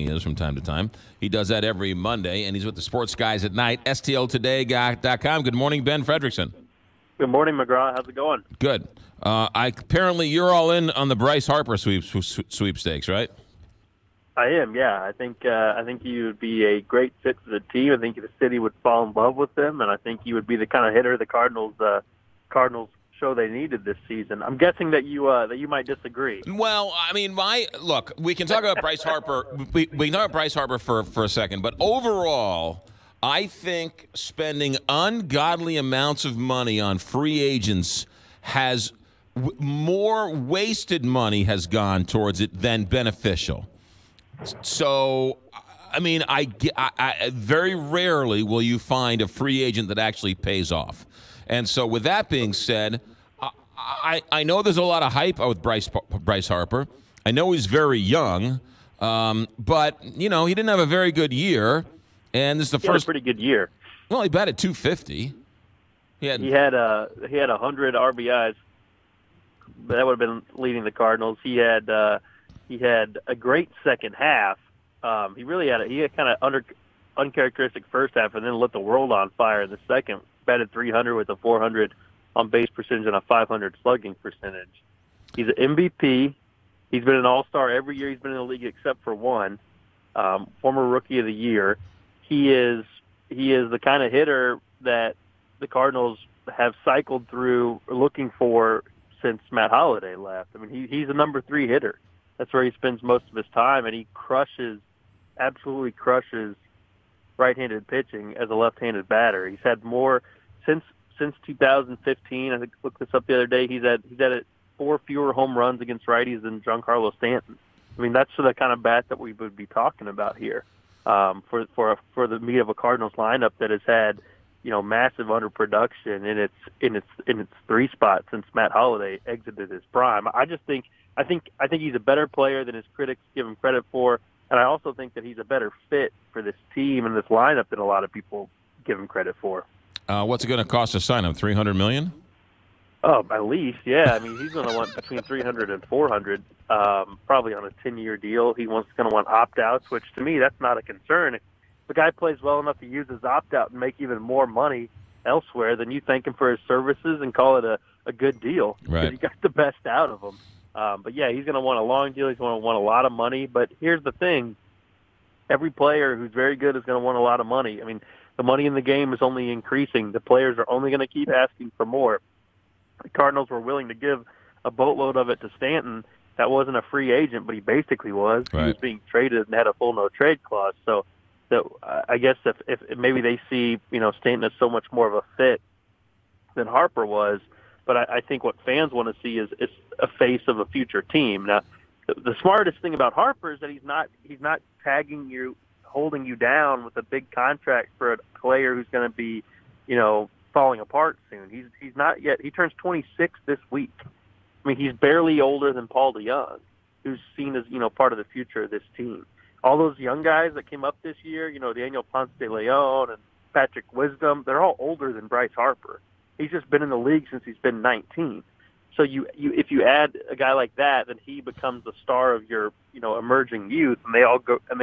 he is from time to time. He does that every Monday, and he's with the Sports Guys at Night, STLtoday.com. Good morning, Ben Frederickson. Good morning, McGraw. How's it going? Good. Apparently, you're all in on the Bryce Harper sweepstakes, right? I am, yeah. I think he would be a great fit for the team. I think the city would fall in love with him, and I think he would be the kind of hitter the Cardinals show they needed this season. I'm guessing that you might disagree. Well, I mean, look, we can talk about Bryce Harper. We can talk about Bryce Harper for a second, but overall, I think spending ungodly amounts of money on free agents has more wasted money has gone towards it than beneficial. So, I mean, I very rarely will you find a free agent that actually pays off. And so with that being said, I know there's a lot of hype with Bryce Harper. I know he's very young, but, you know, he didn't have a very good year. And this is the first. He had a pretty good year. Well, he batted .250. He had 100 RBIs. That would have been leading the Cardinals. He had a great second half. He had kind of uncharacteristic first half, and then lit the world on fire in the second. Batted .300 with a .400 on base percentage and a .500 slugging percentage. He's an MVP. He's been an All-Star every year he's been in the league except for one. Former Rookie of the Year. He is the kind of hitter that the Cardinals have cycled through looking for since Matt Holliday left. I mean, he's a number 3 hitter. That's where he spends most of his time, and he absolutely crushes right-handed pitching as a left-handed batter. He's had more since 2015. I think I looked this up the other day. He's had 4 fewer home runs against righties than Giancarlo Stanton. I mean, that's the kind of bat that we would be talking about here for the meat of a Cardinals lineup that has had, you know, massive underproduction in its 3 spot since Matt Holliday exited his prime. I think he's a better player than his critics give him credit for, and I also think that he's a better fit for this team and this lineup than a lot of people give him credit for. What's it going to cost to sign him? $300 million? Oh, at least, yeah. I mean, he's going to want between $300 and $400, probably on a 10-year deal. He's going to want opt-outs, which to me, that's not a concern. If the guy plays well enough to use his opt-out and make even more money elsewhere, then you thank him for his services and call it a good deal. Right. Because you got the best out of him. But, yeah, he's going to want a long deal. He's going to want a lot of money. But here's the thing. Every player who's very good is going to want a lot of money. I mean, the money in the game is only increasing. The players are only going to keep asking for more. The Cardinals were willing to give a boatload of it to Stanton. That wasn't a free agent, but he basically was. Right. He was being traded and had a full no-trade clause. So I guess if maybe they see, you know, Stanton as so much more of a fit than Harper was, but I think what fans want to see is a face of a future team. Now, the smartest thing about Harper is that he's not tagging you, holding you down with a big contract for a player who's going to be, you know, falling apart soon. He's not yet. He turns 26 this week. I mean, he's barely older than Paul DeJong, who's seen as, you know, part of the future of this team. All those young guys that came up this year, you know, Daniel Ponce de Leon and Patrick Wisdom, they're all older than Bryce Harper. He's just been in the league since he's been 19. So if you add a guy like that, then he becomes the star of your, you know, emerging youth, and they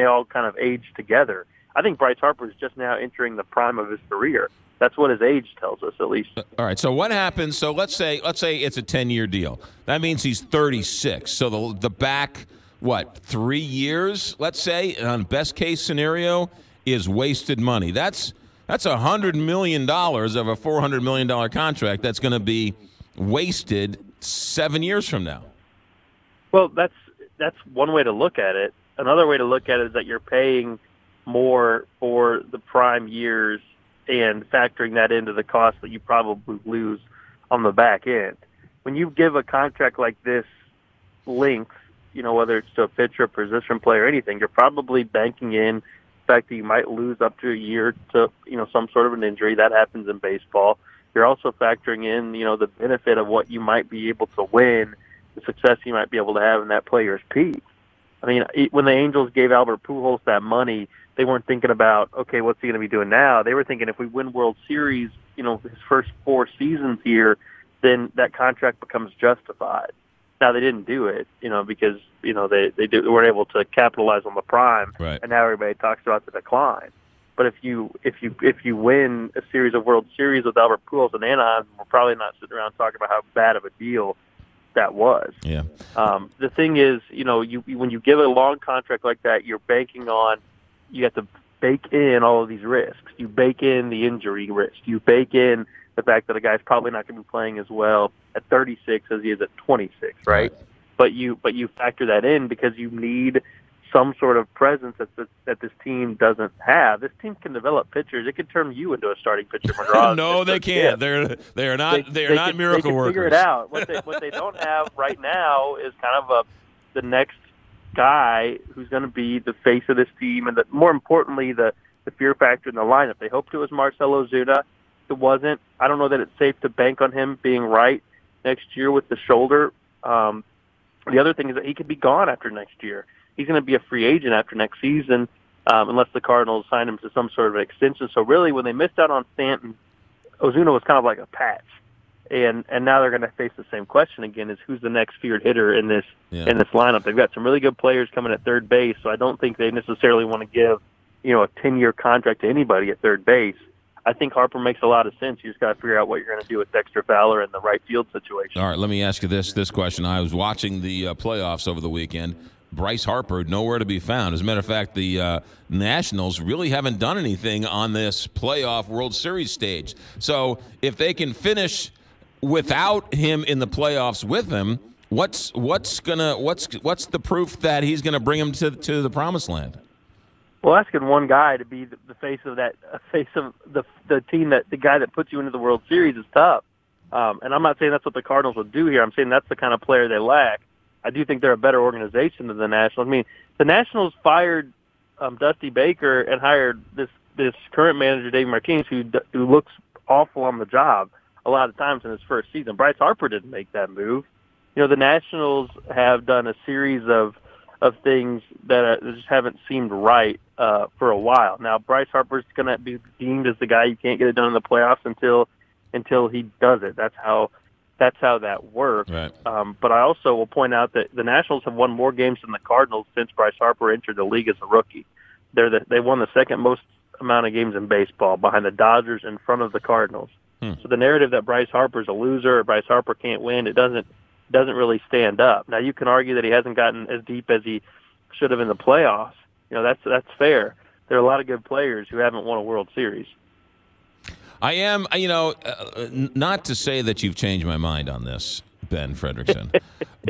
all kind of age together. I think Bryce Harper is just now entering the prime of his career. That's what his age tells us, at least. All right. So what happens? So let's say it's a 10-year deal. That means he's 36. So the back 3 years, let's say, on best case scenario, is wasted money. That's $100 million of a $400 million contract that's going to be wasted 7 years from now. Well, that's one way to look at it. Another way to look at it is that you're paying more for the prime years and factoring that into the cost that you probably lose on the back end. When you give a contract like this length, you know, whether it's to a pitcher, position player, anything, you're probably banking in the fact that you might lose up to a year to, you know, some sort of an injury. That happens in baseball. You're also factoring in, you know, the benefit of what you might be able to win, the success you might be able to have in that player's peak. I mean, when the Angels gave Albert Pujols that money, they weren't thinking about, okay, what's he going to be doing now? They were thinking if we win World Series, you know, his first 4 seasons here, then that contract becomes justified. Now they didn't do it, because they weren't able to capitalize on the prime, right. and now everybody talks about the decline. But if you win a series of World Series with Albert Pujols and Anaheim, we're probably not sitting around talking about how bad of a deal that was. Yeah. The thing is, when you give a long contract like that, you're banking on, you have to bake in all of these risks. You bake in the injury risk. You bake in the fact that a guy's probably not going to be playing as well at 36 as he is at 26, right? But you factor that in because you need some sort of presence that this team doesn't have. This team can develop pitchers. It could turn you into a starting pitcher, McGraw. No, they can't. They are not miracle workers. Figure it out. What they don't have right now is kind of the next guy who's going to be the face of this team, and more importantly, the fear factor in the lineup. They hoped it was Marcell Ozuna. It wasn't. I don't know that it's safe to bank on him being right next year with the shoulder. The other thing is that he could be gone after next year. He's going to be a free agent after next season unless the Cardinals sign him to some sort of an extension. So really, when they missed out on Stanton, Ozuna was kind of like a patch. And now they're going to face the same question again: is who's the next feared hitter in this lineup? They've got some really good players coming at third base, so I don't think they necessarily want to give a 10-year contract to anybody at third base. I think Harper makes a lot of sense. You just got to figure out what you're going to do with Dexter Fowler in the right field situation. All right, let me ask you this question. I was watching the playoffs over the weekend. Bryce Harper, nowhere to be found. As a matter of fact, the Nationals really haven't done anything on this playoff World Series stage. So if they can finish without him in the playoffs with them, what's the proof that he's going to bring him to the promised land? Well, asking one guy to be the face of the team, the guy that puts you into the World Series is tough. And I'm not saying that's what the Cardinals will do here. I'm saying that's the kind of player they lack. I do think they're a better organization than the Nationals. I mean, the Nationals fired Dusty Baker and hired this current manager, Dave Martinez, who looks awful on the job a lot of times in his first season. Bryce Harper didn't make that move. The Nationals have done a series of things that just haven't seemed right for a while. Now, Bryce Harper's going to be deemed as the guy you can't get it done in the playoffs until he does it. That's how that works. Right. But I also will point out that the Nationals have won more games than the Cardinals since Bryce Harper entered the league as a rookie. They won the second most amount of games in baseball, behind the Dodgers, in front of the Cardinals. So the narrative that Bryce Harper's a loser or Bryce Harper can't win, it doesn't really stand up. Now, you can argue that he hasn't gotten as deep as he should have in the playoffs. That's fair. There are a lot of good players who haven't won a World Series. I am, not to say that you've changed my mind on this, Ben Frederickson,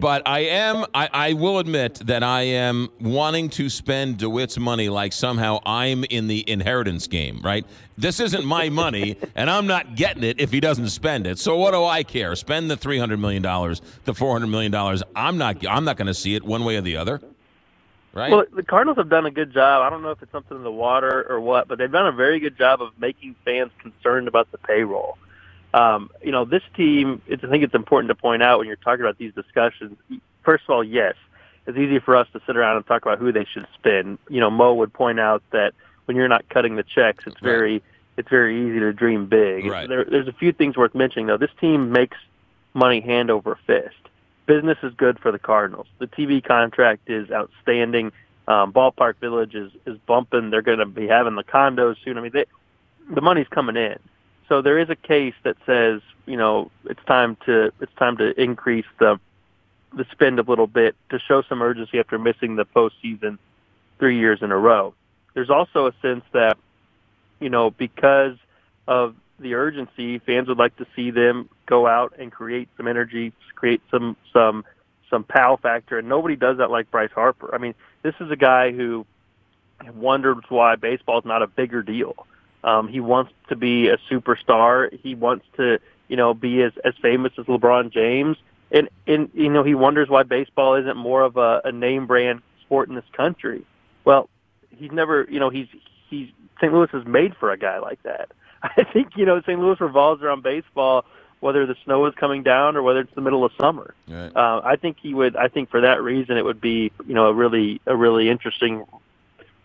but I will admit that I am wanting to spend DeWitt's money like somehow I'm in the inheritance game, right? This isn't my money, and I'm not getting it if he doesn't spend it. So what do I care? Spend the $300 million, the $400 million. I'm not going to see it one way or the other. Right. Well, the Cardinals have done a good job. I don't know if it's something in the water or what, but they've done a very good job of making fans concerned about the payroll. This team, I think it's important to point out when you're talking about these discussions, first of all, yes, it's easy for us to sit around and talk about who they should spend. Mo would point out that when you're not cutting the checks, it's very easy to dream big. Right. There's a few things worth mentioning, though. This team makes money hand over fist. Business is good for the Cardinals. The TV contract is outstanding. Ballpark Village is bumping. They're going to be having the condos soon. I mean, the money's coming in. So there is a case that says, it's time to increase the spend a little bit to show some urgency after missing the postseason 3 years in a row. There's also a sense that, because of the urgency, fans would like to see them go out and create some energy, create some pow factor, and nobody does that like Bryce Harper. I mean, this is a guy who wonders why baseball is not a bigger deal. He wants to be a superstar. He wants to, be as famous as LeBron James, and he wonders why baseball isn't more of a name brand sport in this country. Well, he's never, he's St. Louis is made for a guy like that. I think, St. Louis revolves around baseball, whether the snow is coming down or whether it's the middle of summer. Right. I think for that reason it would be, a really interesting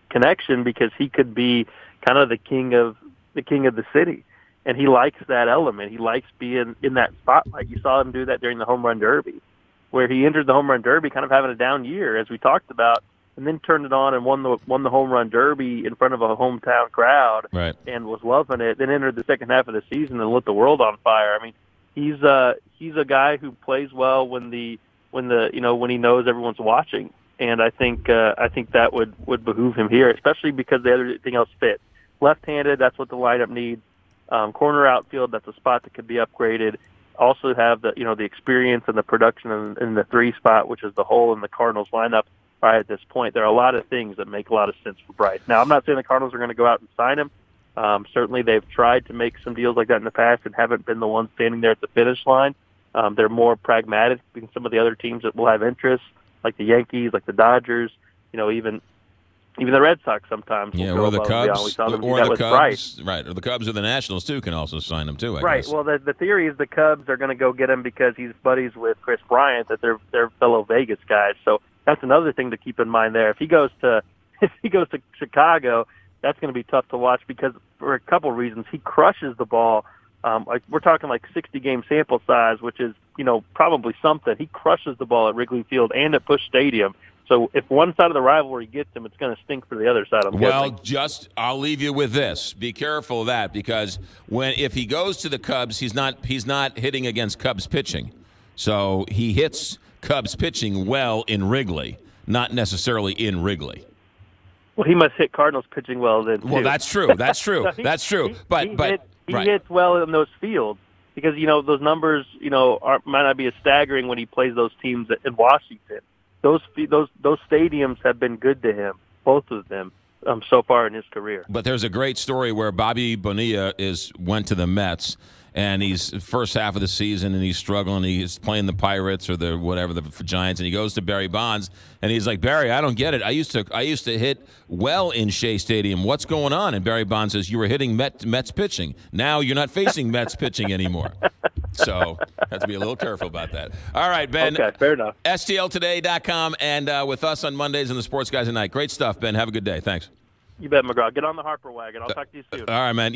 connection, because he could be kind of the king of the city. And he likes that element. He likes being in that spotlight. You saw him do that during the Home Run Derby, where he entered the home run derby kind of having a down year, as we talked about, and then turned it on and won the home run derby in front of a hometown crowd, right, and was loving it. Then entered the second half of the season and lit the world on fire. I mean, he's a guy who plays well when he knows everyone's watching, and I think that would behoove him here, especially because everything else fits. Left-handed, that's what the lineup needs. Corner outfield, that's a spot that could be upgraded. Also have the experience and the production in the 3 spot, which is the hole in the Cardinals lineup right at this point. There are a lot of things that make a lot of sense for Bryce. Now, I'm not saying the Cardinals are going to go out and sign him. Certainly, they've tried to make some deals like that in the past and haven't been the ones standing there at the finish line. They're more pragmatic than some of the other teams that will have interest, like the Yankees, like the Dodgers, even the Red Sox sometimes. Yeah, or the Cubs, or the Cubs, right? Or the Cubs or the Nationals too can also sign him too. I guess. Well, the theory is the Cubs are going to go get him because he's buddies with Chris Bryant, that they're fellow Vegas guys. So that's another thing to keep in mind there. If he goes to Chicago, that's going to be tough to watch because for a couple of reasons. He crushes the ball. We're talking like 60-game sample size, which is probably something. He crushes the ball at Wrigley Field and at Busch Stadium. So if one side of the rivalry gets him, it's going to stink for the other side. I'll leave you with this. Be careful of that because if he goes to the Cubs, he's not hitting against Cubs pitching. So he hits Cubs pitching well in Wrigley, not necessarily in Wrigley. Well, he must hit Cardinals pitching well then, too. Well, that's true. That's true. That's true. He hits well in those fields because, those numbers, might not be as staggering when he plays those teams in Washington. Those stadiums have been good to him, both of them, so far in his career. But there's a great story where Bobby Bonilla went to the Mets, and he's first half of the season, and he's struggling. He's playing the Pirates or the Giants, and he goes to Barry Bonds, and he's like, Barry, I don't get it. I used to hit well in Shea Stadium. What's going on? And Barry Bonds says, you were hitting Mets pitching. Now you're not facing Mets pitching anymore. So have to be a little careful about that. All right, Ben. Okay, fair enough. STLtoday.com and with us on Mondays and the Sports Guys at Night. Great stuff, Ben. Have a good day. Thanks. You bet, McGraw. Get on the Harper wagon. I'll talk to you soon. All right, man.